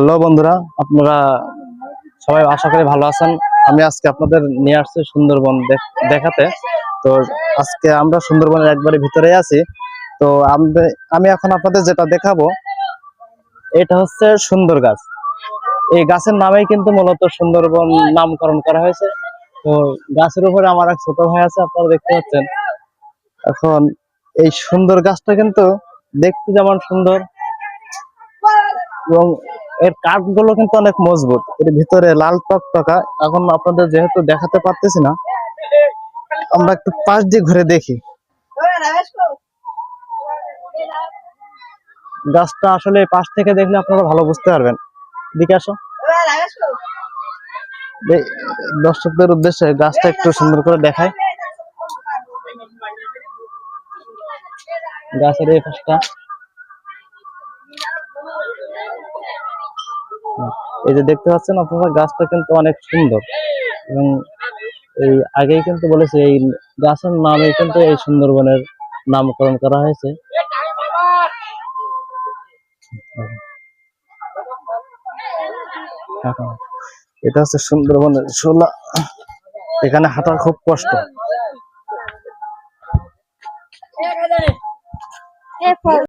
Hello বন্ধুরা, আপনারা সবাই আশা করি ভালো আছেন। আমি আজকে আপনাদের নিয়ে আসছি সুন্দরবন দেখাতে। তো আজকে আমরা সুন্দরবনের একবারে ভিতরে আছি। তো আমি এখন আপনাদের যেটা দেখাবো, এটা হচ্ছে সুন্দর গাছ। এই গাছের নামেই কিন্তু মূলত সুন্দরবন নামকরণ করা হয়েছে। তো গাছের উপরে আমার এক ছোট ভাই আছে, আপনারা দেখতে পাচ্ছেন। এখন এই সুন্দর গাছটা কিন্তু দেখতে যেমন সুন্দর, এবং এর কাঠগুলো কিন্তু অনেক মজবুত। এর ভিতরে লাল টকটকা। এখন আপনাদের যেহেতু দেখাতে পারতেছি না, আমরা একটু পাশ দিয়ে ঘুরে দেখি। গাছটা আসলে পাশ থেকে দেখলে আপনারা ভালো বুঝতে পারবেন। দিকে আসো, দর্শকদের উদ্দেশ্যে গাছটা একটু সুন্দর করে দেখায়। গাছের এই পাশটা, এই যে দেখতে পাচ্ছেন আপনারা, গাছটা কিন্তু অনেক সুন্দর। এবং এই আগেই কিন্তু বলেছে, এই গাছের নামে কিন্তু এই সুন্দরবনের নামকরণ করা হয়েছে। এটা হচ্ছে সুন্দরবনের শোলা। এখানে হাঁটার খুব কষ্ট।